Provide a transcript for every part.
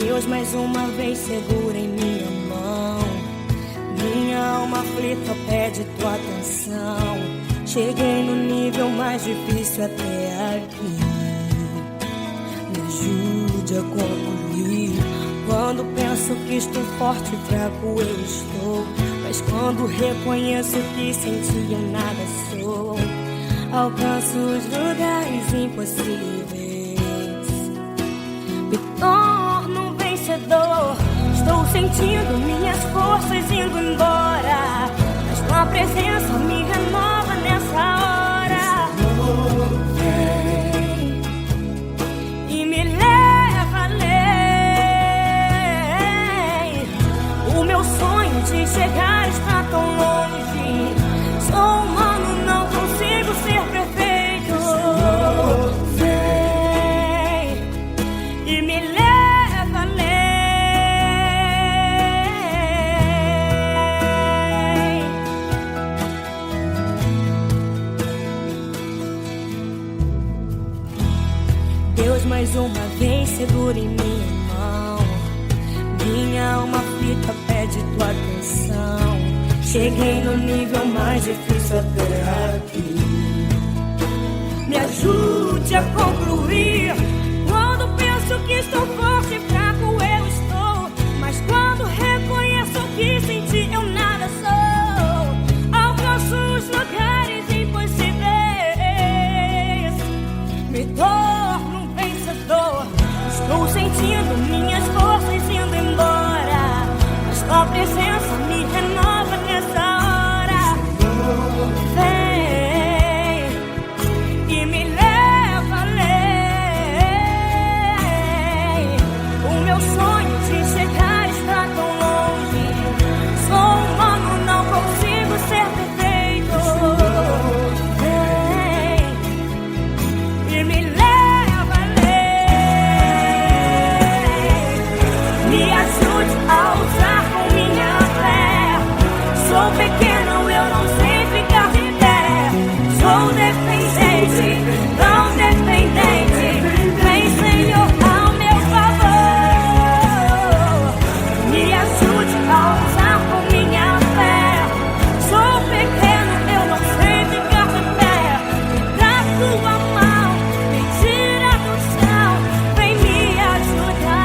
Deus mais uma vez segura em minha mão. Minha alma aflita pede tua atenção. Cheguei no nível mais difícil até aqui. Me ajude a concluir. Quando penso que estou forte e fraco eu estou, mas quando reconheço que sem ti eu nada sou, alcanço os lugares impossíveis. Me torno um vencedor. Estou sentindo minhas forças indo embora, mas tua presença me renova nessa hora. Vem e me leva além. O meu sonho de chegar está tão longe. Sou humano, não consigo ser perfeito. Vem e me leva além. Deus mais uma vez segura em minha mão. Minha alma aflita pede tua atenção. Cheguei no nível mais difícil até aqui. Me ajude a concluir. Quando penso que estou forte e fraco eu estou, mas quando reconheço que sem ti eu nada sou, alcanço os lugares impossíveis. Me torno um vencedor. Estou sentindo minhas forças indo embora, mas tua presença me renova nessa hora. Vem e me leva além. O meu sonho de chegar está tão longe. Sou humano, não consigo ser perfeito. Vem e me leva além. Me ajude a usar com minha fé. Sou pequeno, eu não sei ficar de pé. Sou dependente, tão dependente. Vem, Senhor, ao meu favor. Me ajude a usar com minha fé. Sou pequeno, eu não sei ficar de pé. Da tua mão, me tira do chão. Vem me ajudar.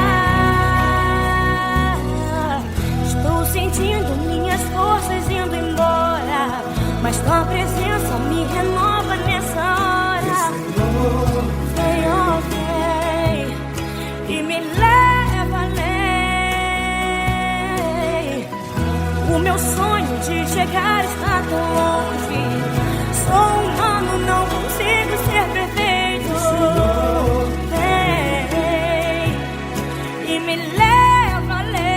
Estou sentindo minhas forças indo embora, mas tua presença me renova nessa hora. Senhor, vem e me leva além. O meu sonho de chegar está tão longe. Sou humano, não consigo ser perfeito. Vem e me leva além.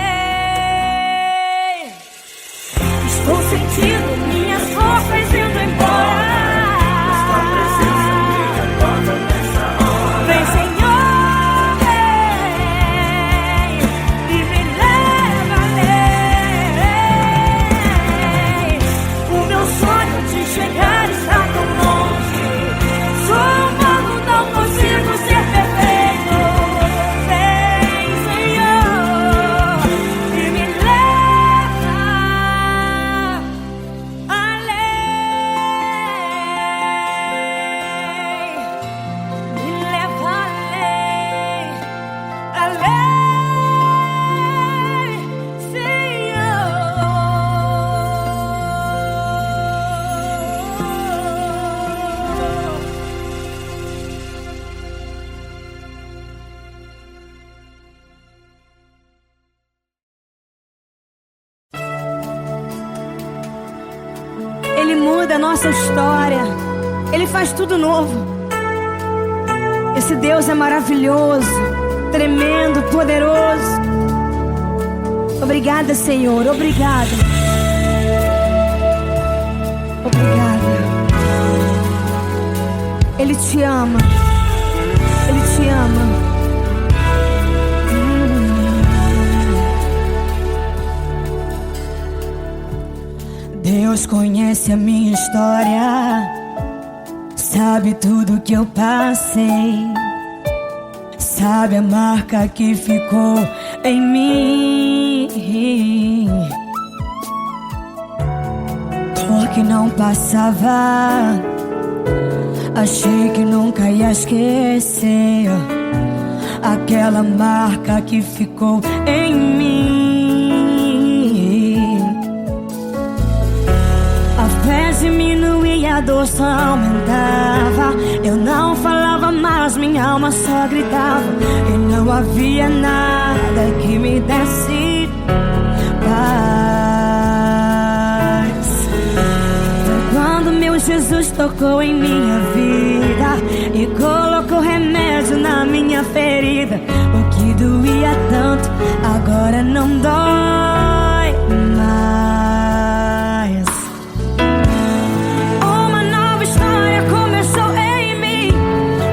Estou sentindo minhas forças indo embora. Vem, Senhor, vem e me leva além. O meu sonho de chegar está tão longe. Sou humano, não consigo ser perfeito. Vem, Senhor, e me leva além. Me leva além, Senhor. Ele muda a nossa história. Ele faz tudo novo. Esse Deus é maravilhoso, tremendo, poderoso. Obrigada, Senhor. Obrigada. Obrigada. Ele te ama. Ele te ama. Deus conhece a minha história, sabe tudo que eu passei. Sabe a marca que ficou em mim? Dor que não passava, achei que nunca ia esquecer aquela marca que ficou em mim. A fé diminuía, a dor só aumentava. Eu não falava mais, minha alma só gritava. E não havia nada que me desse paz. Foi quando meu Jesus tocou em minha vida e colocou remédio na minha ferida. O que doía tanto agora não dói mais. Uma nova história começou em mim.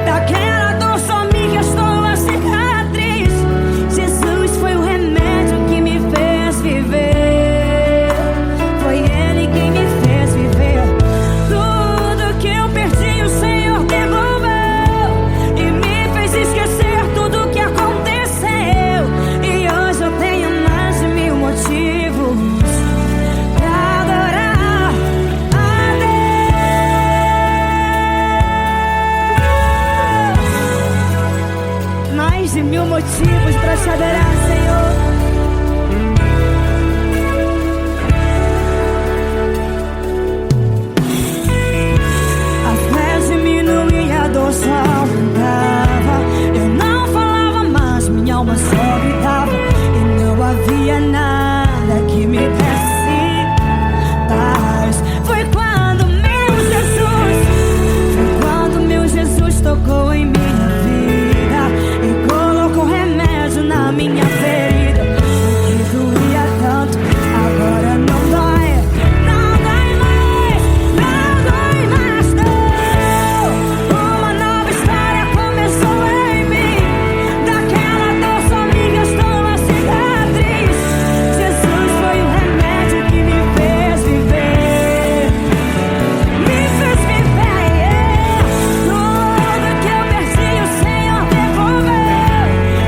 Daquela dor só me restou a cicatriz. Jesus foi o remédio que me fez viver. Foi Ele quem me fez viver. Tudo que eu perdi o Senhor devolveu e me fez esquecer tudo que aconteceu. E hoje eu tenho mais de 1000 motivos pra adorar a Deus. Mais de 1000 motivos pra te adorar, Senhor. A fé diminuía, a dor só aumentava. Eu não falava mais, minha alma só gritava. E não havia nada que me desse paz. Foi quando meu Jesus tocou em minha vida e colocou remédio na minha ferida. O que doía tanto agora não dói. Não dói mais, não dói mais, não. Uma nova história começou em mim. Daquela dor só me restou a cicatriz. Jesus foi o remédio que me fez viver. Me fez viver. Tudo que eu perdi o Senhor devolveu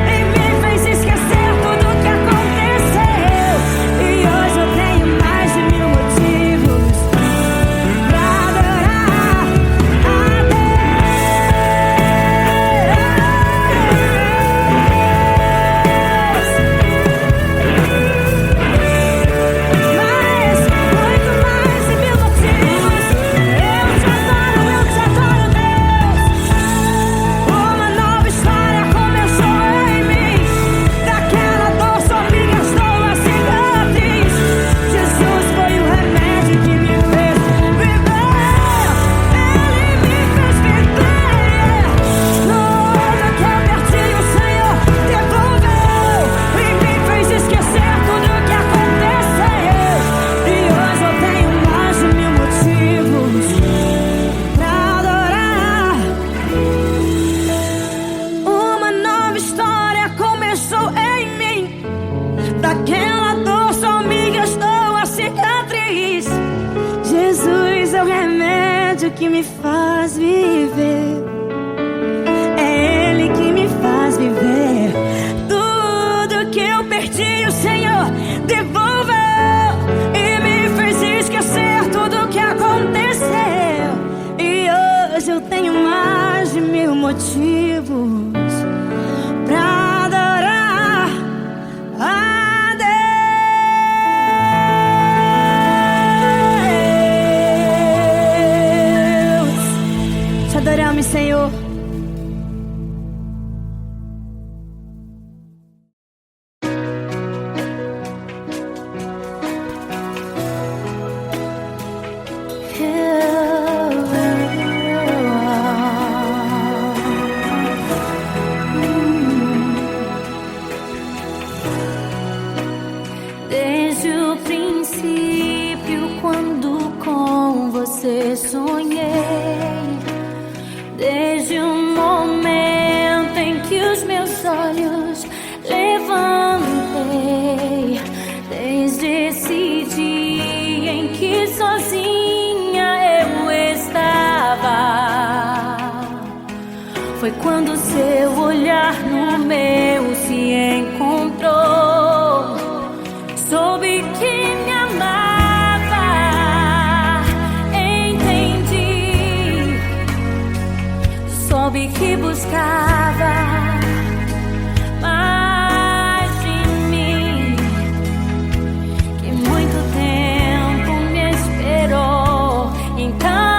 e me fez esquecer tudo que aconteceu. E hoje eu tenho mais de 1000 motivos pra adorar a Deus. Mas muito mais de 1000 motivos. Eu te adoro, Deus. Uma nova história começou em mim. Daquela dor só me restou a cicatriz. Jesus foi o remédio que me fez viver. Ele me fez viver. Tudo que eu perdi o Senhor devolveu e me fez esquecer tudo que aconteceu. E hoje eu tenho mais de 1000 motivos pra adorar. Uma nova história começou em mim. Daquela dor só me restou a cicatriz. Jesus é o remédio que me faz viver. É Ele que me faz viver. Tudo que eu perdi o Senhor devolveu e me fez esquecer tudo que aconteceu. E hoje eu tenho mais de 1000 motivos pra adorar a Deus. Te adoramos, Senhor. Desde o princípio, quando com você sonhei, desde o momento em que os meus olhos levantei, desde esse dia em que sozinha eu estava, foi Foi quando seu olhar no meu se encontrou. Soube que me amava, entendi. Soube que buscava mais de mim, que muito tempo me esperou. Então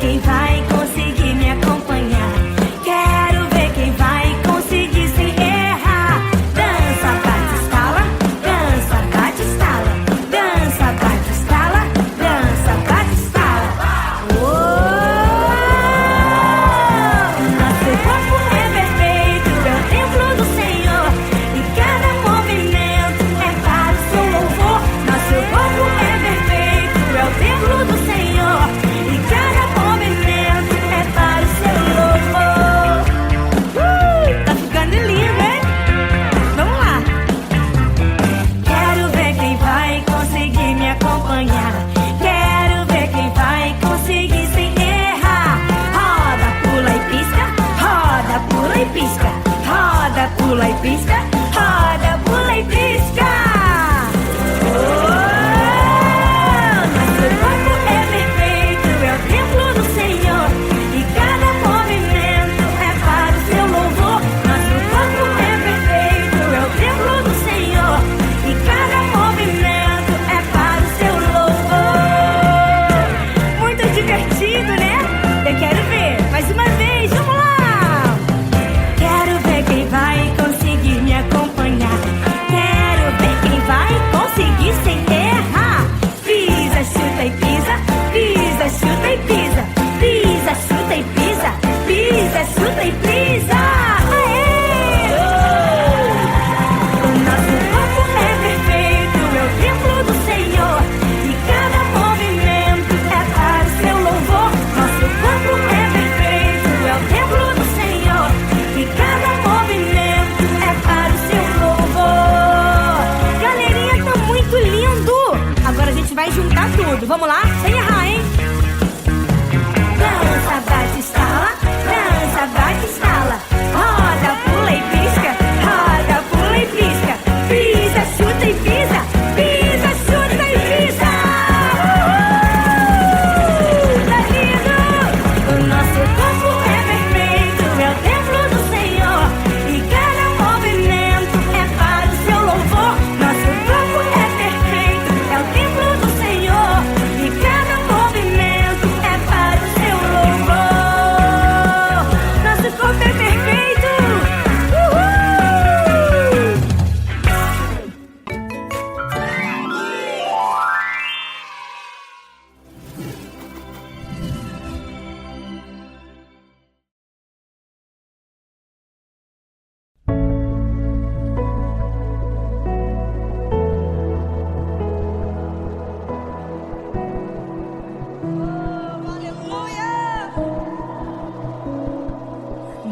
quem vai conseguir me acompanhar. Quero ver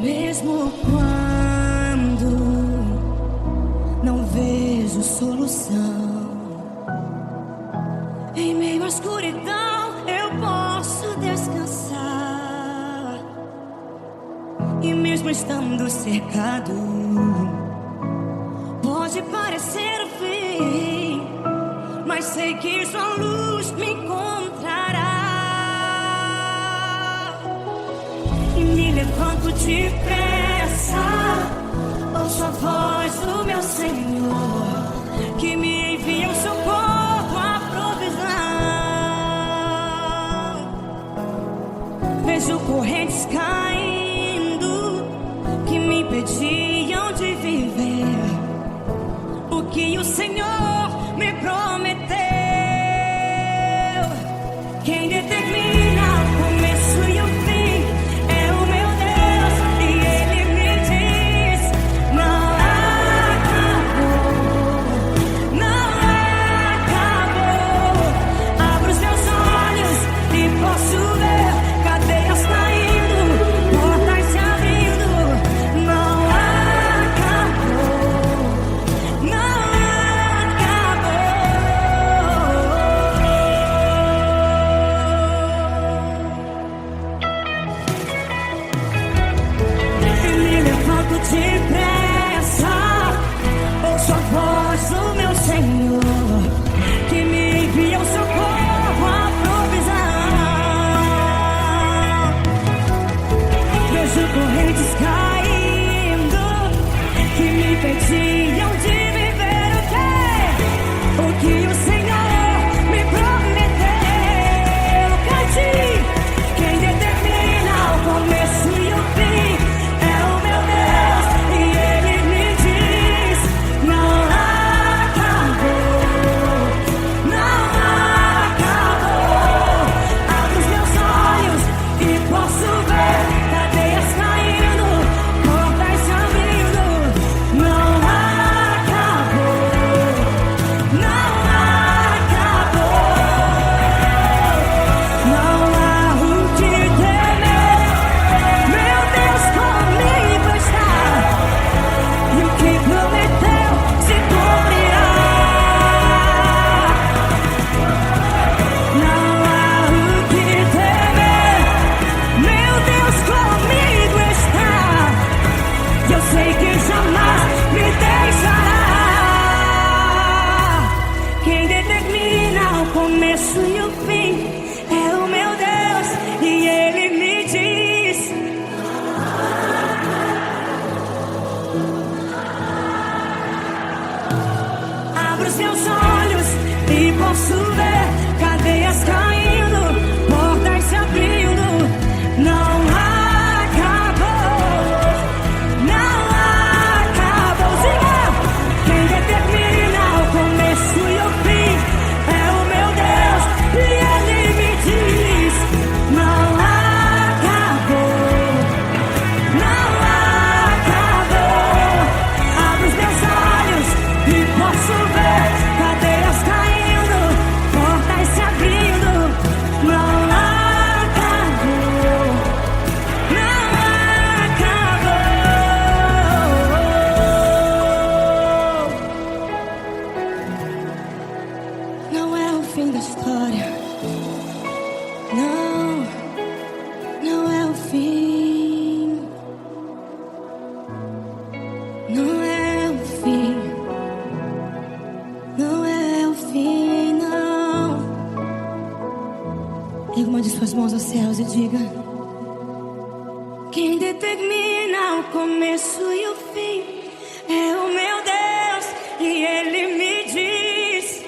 Mesmo quando não vejo solução, em meio à escuridão eu posso descansar. E mesmo estando cercado, pode parecer o fim, mas sei que sua luz me encontrará. E me levanto depressa, ouço a voz do meu Senhor, que me envia o socorro, a provisão. Vejo correntes caindo que me impediam de viver o que o Senhor me prometeu. Quem determina o começo e o fim é o meu Deus, e Ele me diz: não acabou, não acabou. Abro os meus olhos e posso ver cadeias caindo, portas se abrindo. Não acabou, não acabou. E me levanto depressa, ouço a voz do meu Senhor, que me envia o socorro, a provisão. Vejo correntes caindo que me impediam de viver o que o Senhor me prometeu. Cante! Quem determina o começo e o fim é o meu Deus, e Ele me diz: não acabou, não acabou. Abro os meus olhos e posso ver cadeias caindo, portas se abrindo. Não acabou, não acabou. Não há o que temer, meu Deus comigo está, e o que prometeu se cumprirá. Não há o que temer, meu Deus comigo está, e eu sei que jamais me deixará. Quem determina o começo e o fim é o meu Deus, e Ele me diz: abro os meus olhos e posso ver cadeias caindo, portas se abrindo. Não acabou, não acabou. Diga! Quem determina o começo e o fim é o meu Deus, e Ele me diz: não acabou, não acabou. Abro os meus olhos e posso ver cadeias caindo, portas se abrindo. Não acabou, não acabou. Não é o fim da história. Não, não é o fim. Não é o fim. Não é o fim, não. Erga uma de suas mãos aos céus e diga: quem determina o começo e o fim é o meu Deus, e Ele me diz: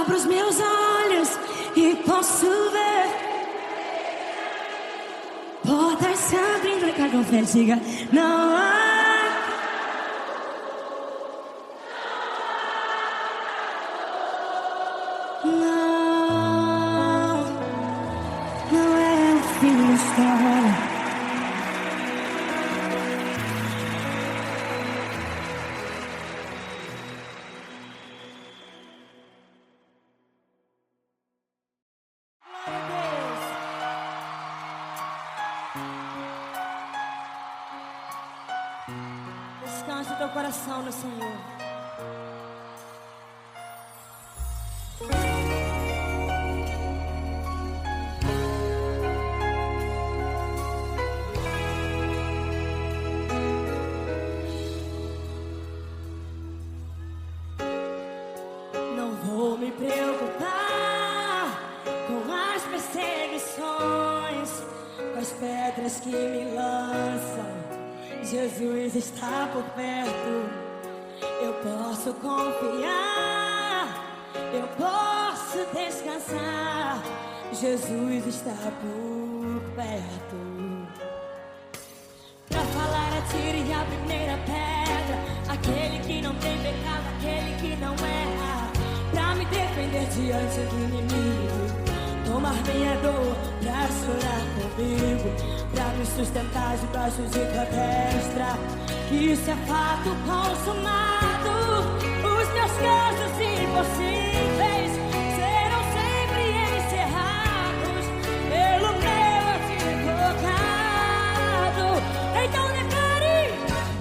abro os meus olhos e posso ver portas se abrindo. Recarga com fé, diga: não há. Não, não é o fim da história. teu coração no Senhor. Não vou me preocupar com as perseguições, com as pedras que me lançam. Jesus está por perto. Eu posso confiar, eu posso descansar. Jesus está por perto. Pra falar, atire a primeira pedra. Aquele que não tem pecado, aquele que não erra. Pra me defender diante do inimigo. Tomar minha dor pra chorar comigo. Pra me sustentar debaixo de tua destra. Isso é fato consumado. Os meus casos impossíveis serão sempre encerrados pelo meu advogado. Então declare: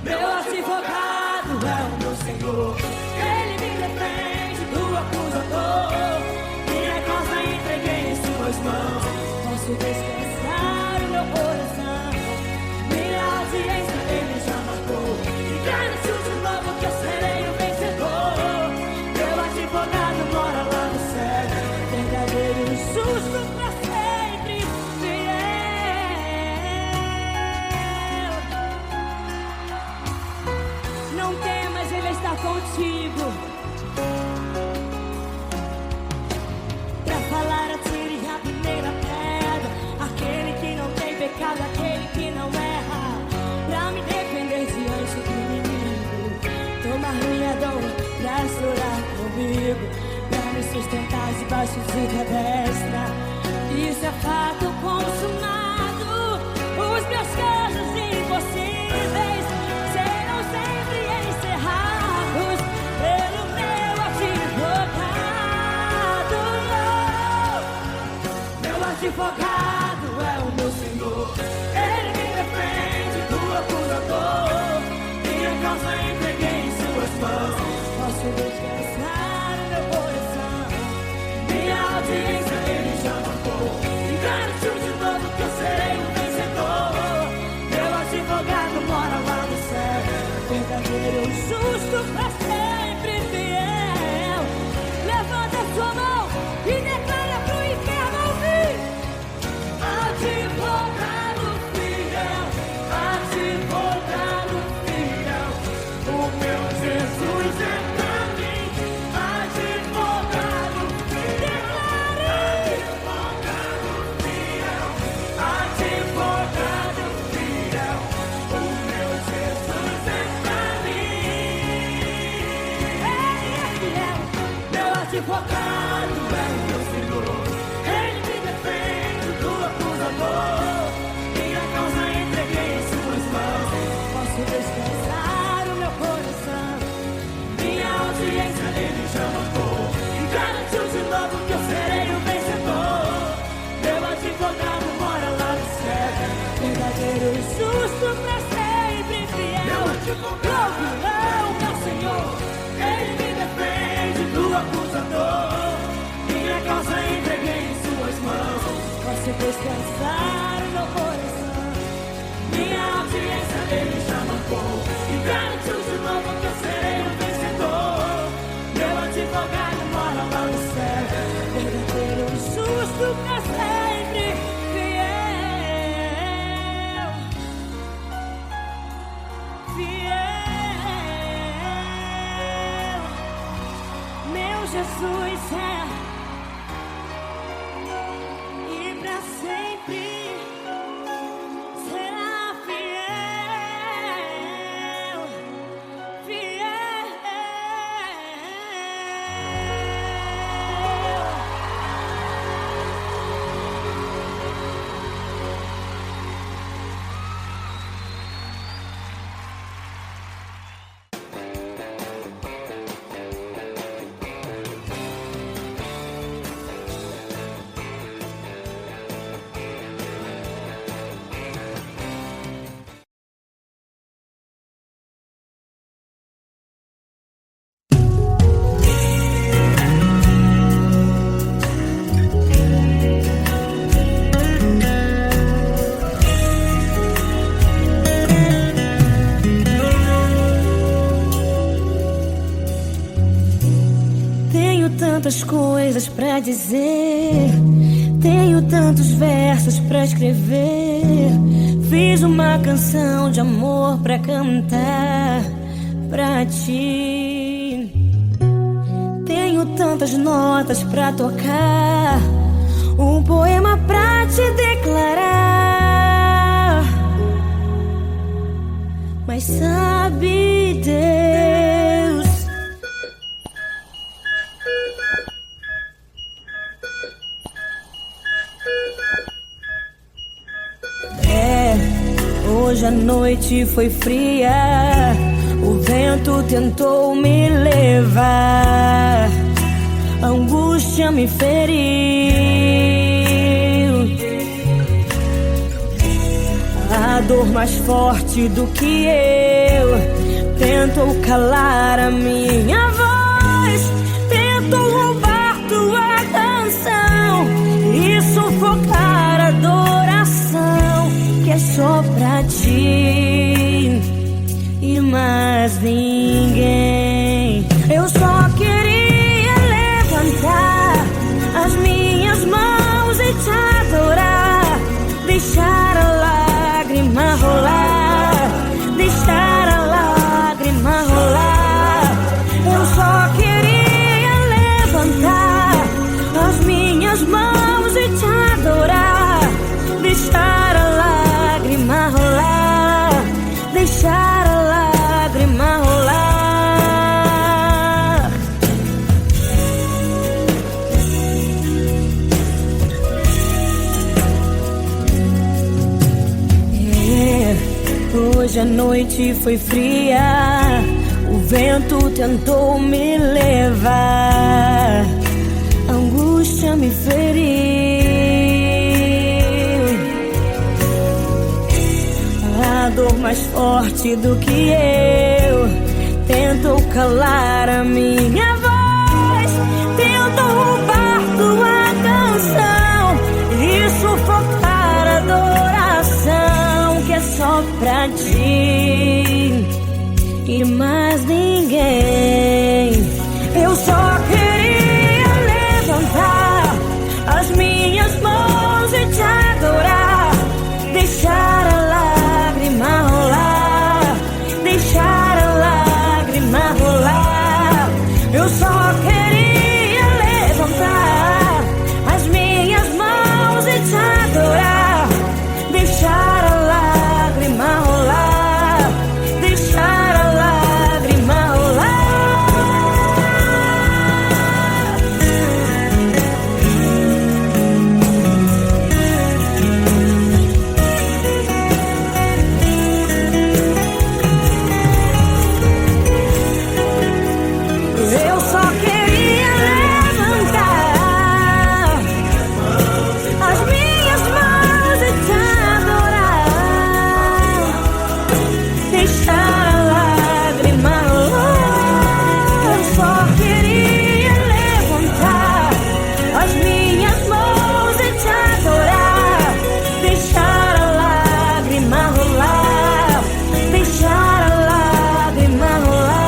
meu advogado é o meu Senhor. Ele me defende do acusador. Minha causa entreguei em suas mãos. Posso descansar o meu coração. Minha audiência ele já marcou. E garantiu de novo que eu serei o vencedor. Meu advogado mora lá no céu. Verdadeiro e justo pra sempre, fiel. Não temas, ele está contigo. Falar, atire a primeira pedra. Aquele que não tem pecado, aquele que não erra. Pra me defender diante do inimigo. Tomar minha dor pra chorar comigo. Pra me sustentar debaixo de tua destra. Isso é fato consumado. Os meus casos impossíveis serão sempre encerrados pelo meu advogado. Advogado é o meu Senhor. Ele me defende do acusador. Minha causa entreguei em suas mãos. Posso descansar o meu coração. Minha audiência ele já marcou. E garantiu de novo que eu serei o vencedor. Meu advogado mora lá no céu. Verdadeiro, justo pra sempre, fiel. Levanta a sua mão e declara pro inferno ouvir. Advogado fiel, advogado fiel, o meu Jesus é pra mim. Advogado fiel, advogado fiel, advogado fiel, o meu Jesus é pra mim. Ele é fiel, meu advogado é o meu Senhor. Ele me defende do acusador. Minha causa entreguei em suas mãos. Posso descansar o meu coração. Minha audiência ele já marcou. E garantiu de novo que eu serei o vencedor. Meu advogado mora lá no céu. Verdadeiro e justo pra sempre, fiel. Meu advogado é o meu Senhor. Ele me defende do acusador. Minha causa entreguei em suas mãos. Posso descansar o meu coração. Minha audiência ele já marcou. E garantiu de novo que eu serei o vencedor. Meu advogado mora lá no céu. Verdadeiro e justo pra sempre, fiel. Fiel. Meu Jesus é e pra sempre. tantas coisas pra dizer, tenho tantos versos pra escrever. Fiz uma canção de amor pra cantar pra ti. Tenho tantas notas pra tocar, um poema pra te declarar. Mas sabe Deus, hoje a noite foi fria, o vento tentou me levar, a angústia me feriu, a dor mais forte do que eu tentou calar a minha voz, tentou roubar tua canção e sufocar a adoração que é só pra ti e mais ninguém. Eu só queria levantar as minhas mãos e te adorar, deixar a lágrima rolar, deixar a lágrima rolar. Eu só queria levantar as minhas mãos e te adorar, deixar a lágrima rolar, deixar a lágrima rolar. Hoje a noite foi fria, o vento tentou me levar, a angústia me feriu, a dor mais forte do que eu tentou calar a minha voz, tentou roubar tua canção e sufocar a adoração que é só pra ti e mais ninguém. Eu só queria levantar as minhas mãos e te adorar, deixar a lágrima rolar, deixar a lágrima rolar. Eu só queria levantar as minhas mãos e te adorar, deixar a lágrima rolar, deixar a lágrima rolar. Eu só queria levantar as minhas mãos e te adorar, deixar a lágrima rolar. Eu só queria levantar as minhas mãos e te adorar, deixar a lágrima rolar, deixar a lágrima rolar.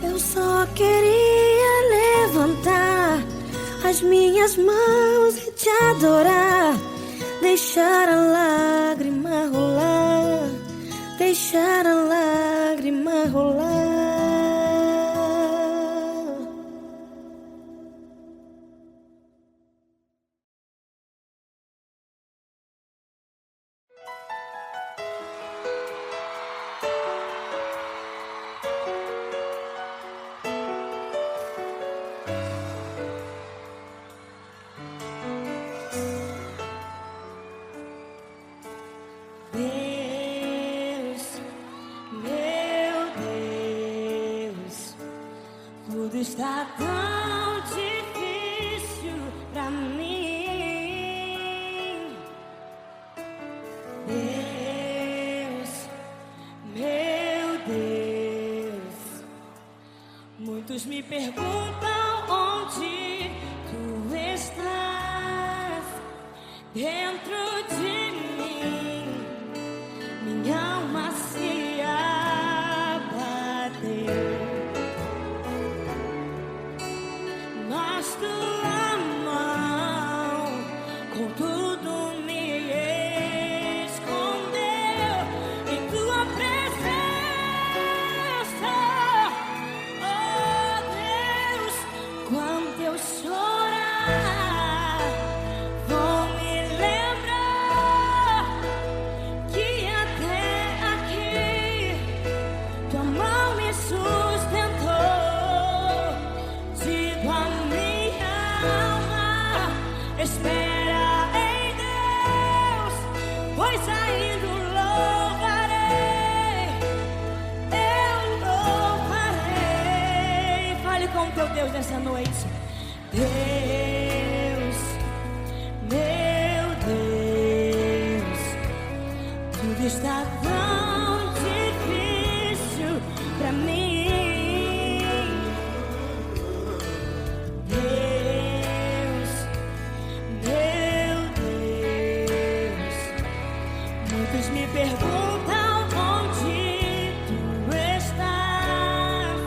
Eu só queria levantar as minhas mãos e te adorar, deixar a lágrima rolar, deixar a lágrima rolar. Deus, meu Deus, tudo está tão difícil pra mim. Deus, meu Deus, muitos me perguntam onde tu estás dentro de mim. sustentou. Digo a minha alma, espera em Deus, pois ainda o louvarei, eu louvarei. Fale com teu Deus nessa noite. Deus, meu Deus, tudo está tão difícil pra mim. Deus, meu Deus, muitos me perguntam onde tu estás.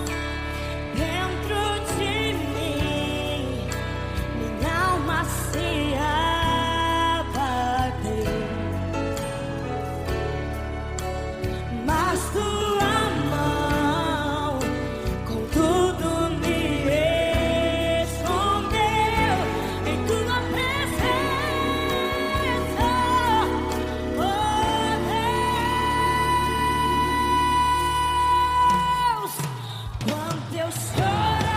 Dentro de mim, minha alma se abateu, mas tua mão com tudo me escondeu em tua presença, oh Deus. Quando eu chorar,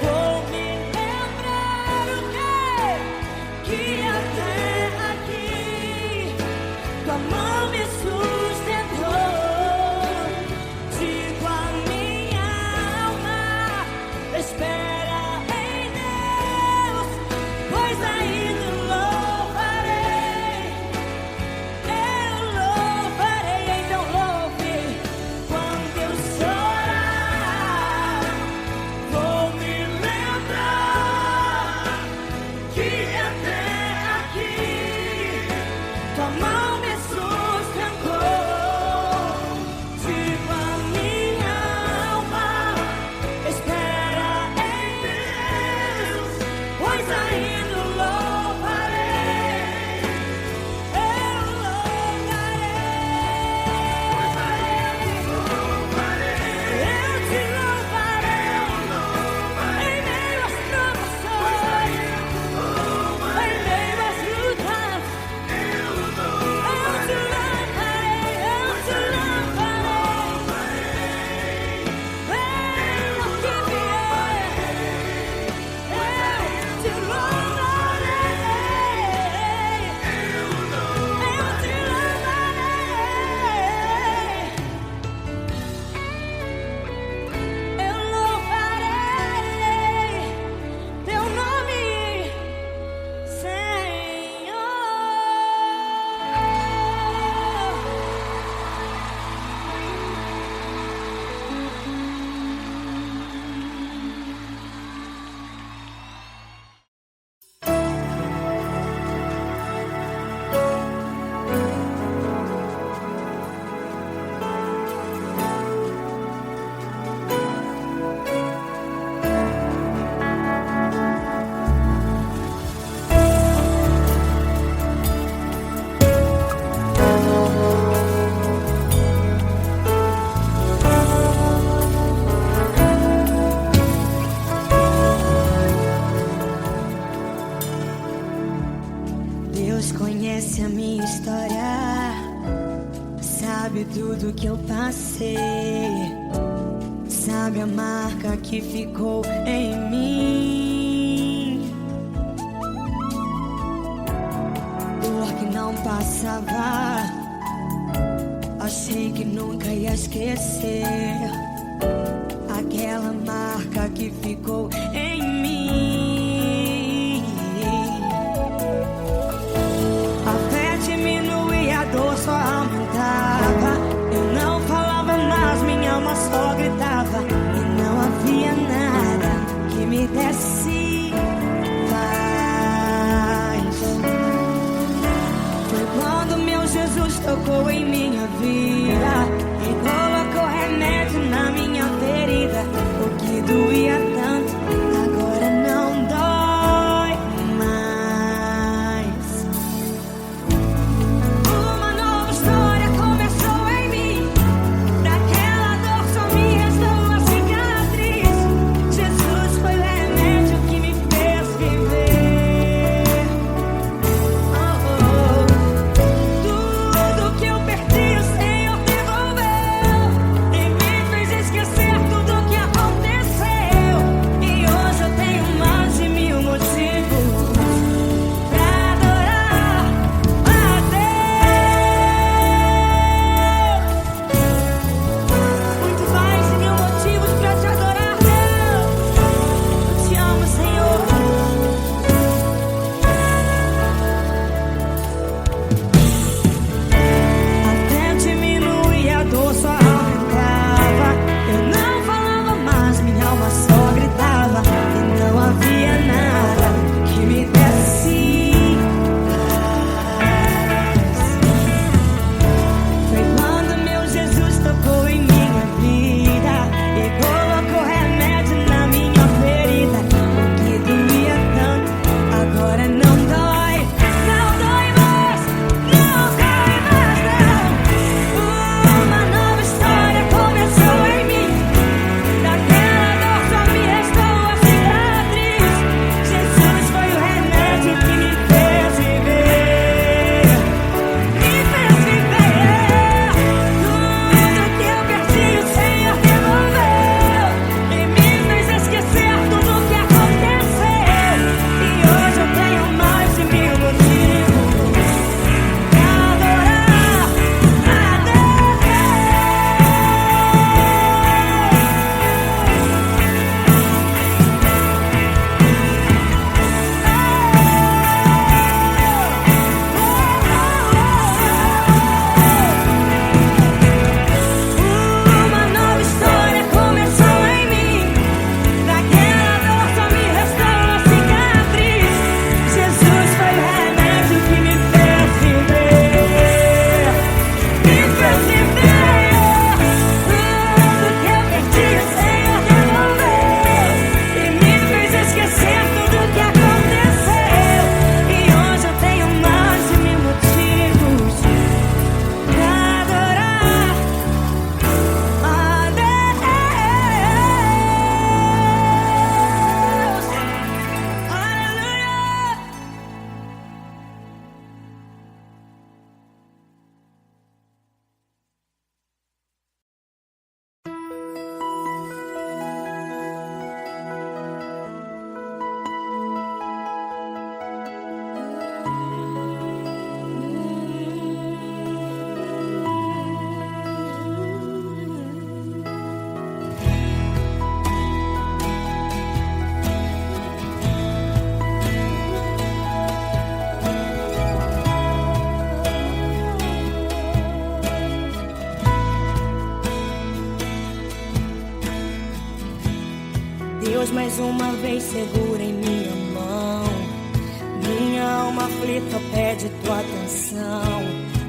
vou me lembrar o quê? Que até aqui tua mão me sustentou. Digo a minha alma, espera em Deus, pois ainda louvarei, eu louvarei. Então louve. Quando eu chorar, vou me lembrar que até aqui tua mão me sustentou. Digo a minha alma, espera em Deus, pois ainda louvarei, eu louvarei, eu te louvarei em meio às provações, em meio às lutas. Eu te louvarei, eu te louvarei, venha o que vier, eu te louvarei, eu te louvarei, eu louvarei teu nome, Senhor. Deus conhece a minha história, sabe tudo que eu passei, sabe a marca que ficou em mim, dor que não passava, achei que nunca ia esquecer, aquela marca que ficou em mim. A fé diminuía, a dor só aumentava. Eu não falava mais, minha alma só gritava. E não havia nada que me desse paz. Foi quando meu Jesus tocou em minha vida e colocou remédio na minha ferida. O que doía tanto, agora não Deus mais uma vez segura em minha mão. Minha alma aflita pede tua atenção.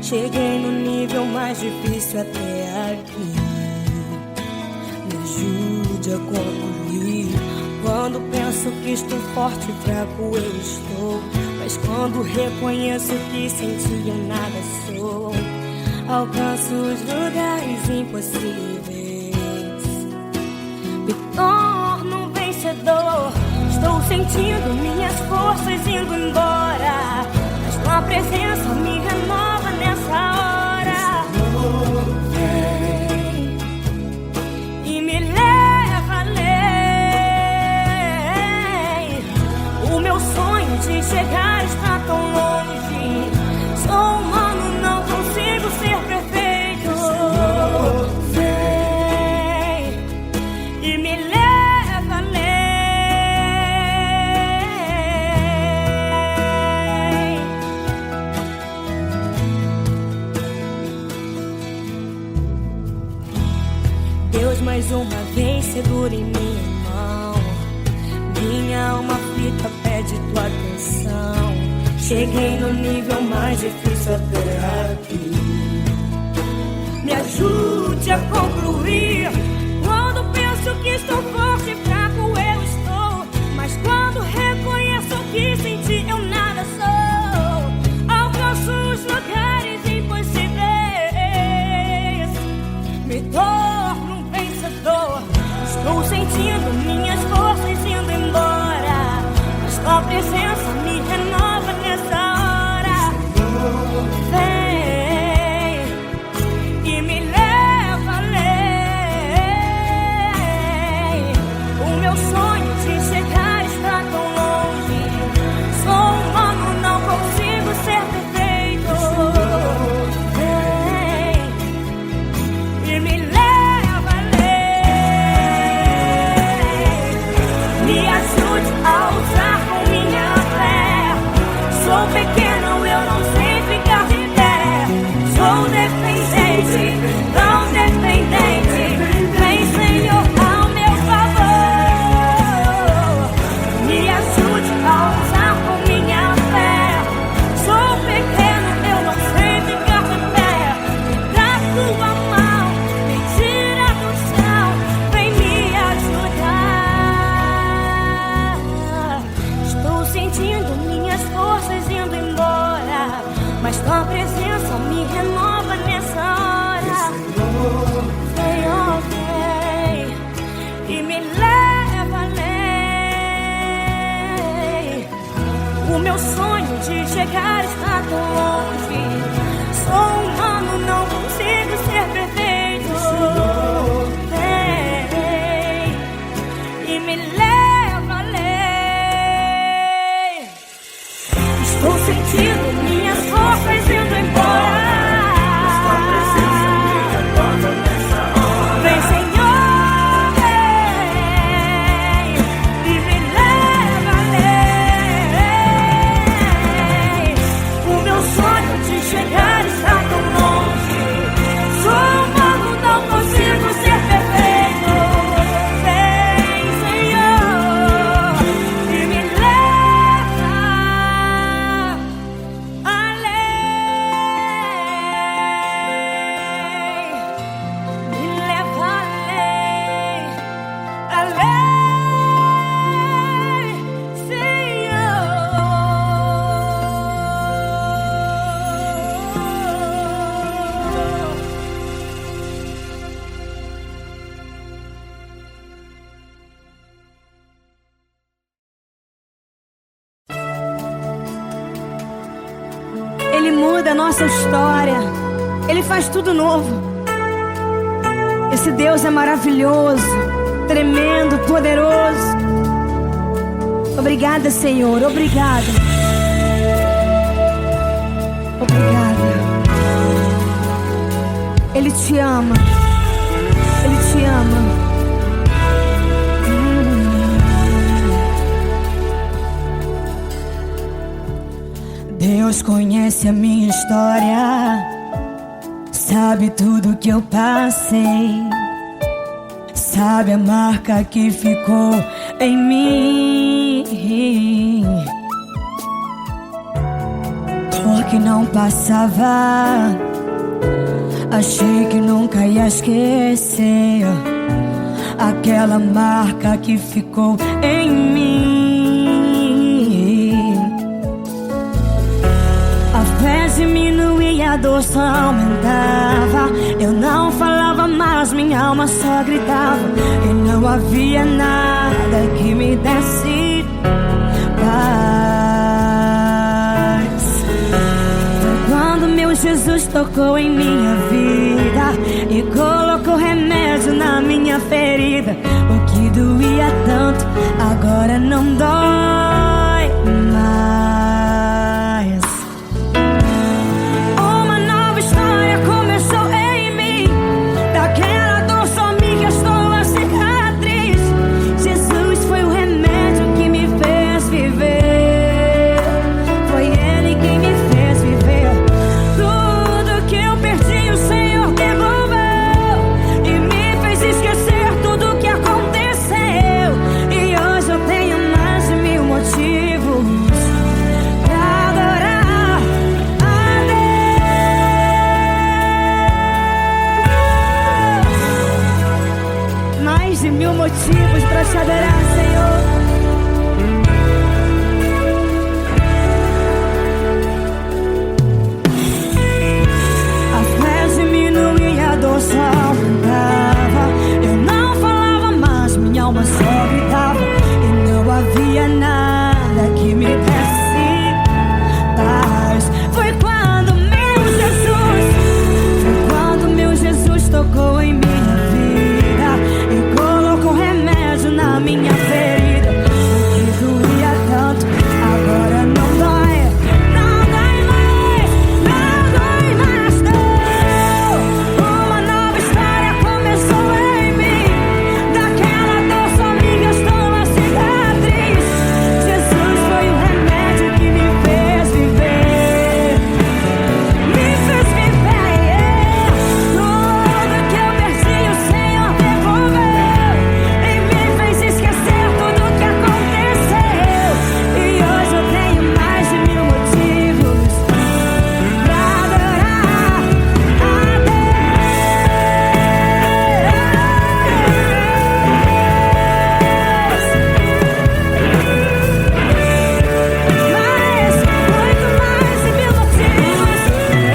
Cheguei no nível mais difícil até aqui. Me ajude a concluir. Quando penso que estou forte e fraco eu estou, mas quando reconheço que sem ti eu nada sou, alcanço os lugares impossíveis, me torno um vencedor. Estou sentindo minhas forças indo embora, mas tua presença me renova nessa hora. Vem e me leva além. O meu sonho de chegar está tão longe. Sou humano, não consigo ser perfeito. Vem e me leva além. Deus mais uma vez segura em minha mão. Minha alma aflita pede tua atenção. Cheguei no nível mais difícil até aqui. Me ajude a concluir. Quando penso que estou forte e fraco eu estou, mas quando reconheço que sem ti eu nada sou, alcanço os lugares impossíveis, me torno um vencedor. Estou sentindo minhas forças indo embora, mas tua presença me renova nessa hora. Vem e me leva além. O meu sonho de chegar está tão longe. Sou humano, não consigo ser perfeito. Vem e me leva além. Me ajude a usar com minha fé. Sou pequeno, eu não sei ficar de pé. Sou dependente, tão dependente. Vem, Senhor, ao meu favor. Me ajude a usar com minha fé. Sou pequeno, eu não sei ficar de pé. Da tua mão, me tira do chão. Vem me ajudar. Estou sentindo minhas forças indo embora, mas tua presença me renova nessa hora. Senhor, vem e me leva além. O meu sonho de chegar está tão longe. Sou humano, não consigo ser perfeito. Vem e me leva além. Estou sentindo minhas forças indo embora. Vem, Senhor, vem e me leva além. O meu sonho de chegar está tão longe. Sou humano, não consigo ser perfeito. Vem, Senhor, e me leva além. Me leva além, Senhor. Ele muda a nossa história. Ele faz tudo novo. Esse Deus é maravilhoso, tremendo, poderoso. Obrigada, Senhor. Obrigada. Obrigada. Ele te ama. Ele te ama. Deus conhece a minha história, sabe tudo que eu passei, sabe a marca que ficou em mim. Dor que não passava, achei que nunca ia esquecer aquela marca que ficou em mim. A fé diminuía, a dor só aumentava. Eu não falava mais, minha alma só gritava. E não havia nada que me desse paz. Foi quando meu Jesus tocou em minha vida e colocou remédio na minha ferida. O que doía tanto agora não dói mais. Uma nova história começou em mim. Daquela dor só me restou a cicatriz. Jesus foi o remédio que me fez viver. Foi Ele quem me fez viver. Tudo que eu perdi o Senhor devolveu e me fez esquecer tudo que aconteceu. E hoje eu tenho mais de 1000 motivos pra adorar a Deus. Mais de 1000 motivos pra te adorar, Senhor. A fé diminuía, a dor só aumentava. Eu não falava mais, minha alma só gritava. E não havia nada que me desse paz. Foi quando meu Jesus tocou em minha vida e colocou remédio na minha ferida. O que doía tanto agora não dói. Não dói mais, não dói mais, não. Uma nova história começou em mim. Daquela dor só me restou a cicatriz. Jesus foi o remédio que me fez viver. Me fez viver. Tudo que eu perdi o Senhor devolveu e me fez esquecer tudo que aconteceu. E hoje eu tenho mais de 1000 motivos pra adorar a Deus. Mas muito mais de 1000 motivos.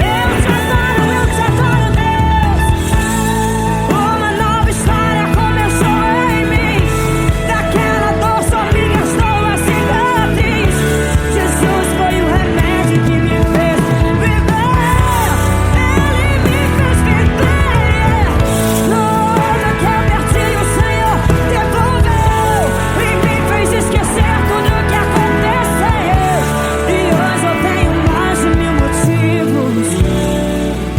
Eu te adoro, Deus. Uma nova história começou em mim. Daquela dor só me restou a cicatriz. Jesus foi o remédio que me fez viver. Ele me fez viver. Tudo que eu perdi o Senhor devolveu e me fez esquecer tudo que aconteceu. E hoje eu tenho mais de 1000 motivos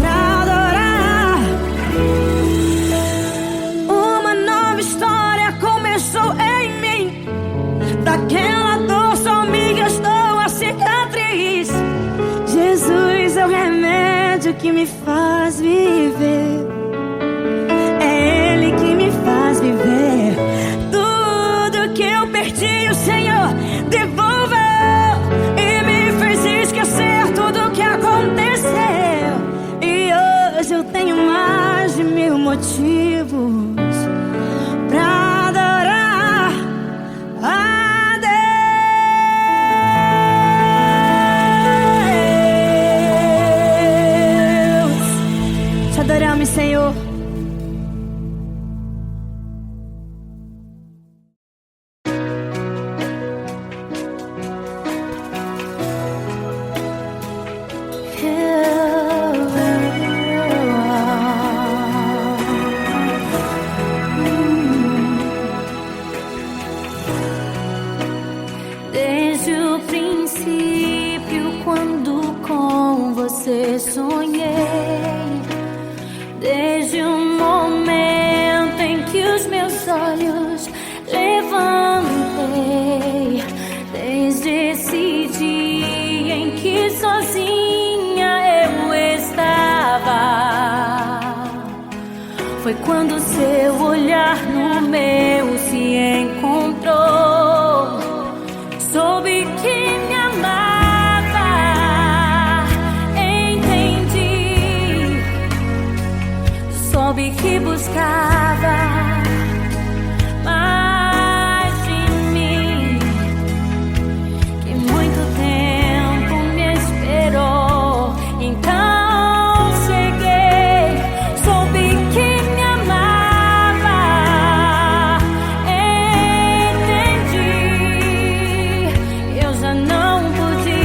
pra adorar. Uma nova história começou em mim. Daquela dor só me restou a cicatriz. Jesus é o remédio que me faz viver. É Ele que me faz viver. Tudo que eu perdi o Senhor devolveu e me fez esquecer tudo que aconteceu. E hoje eu tenho mais de 1000 motivos pra adorar a Deus. Te adoramos, Senhor. Desde o princípio, quando com você sonhei, desde o momento em que os meus olhos levantei, desde esse dia em que sozinha eu estava, foi quando seu olhar no meu se encontrou. que buscava mais de mim, que muito tempo me esperou. Então cheguei, soube que me amava, entendi, eu já não podia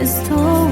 Estou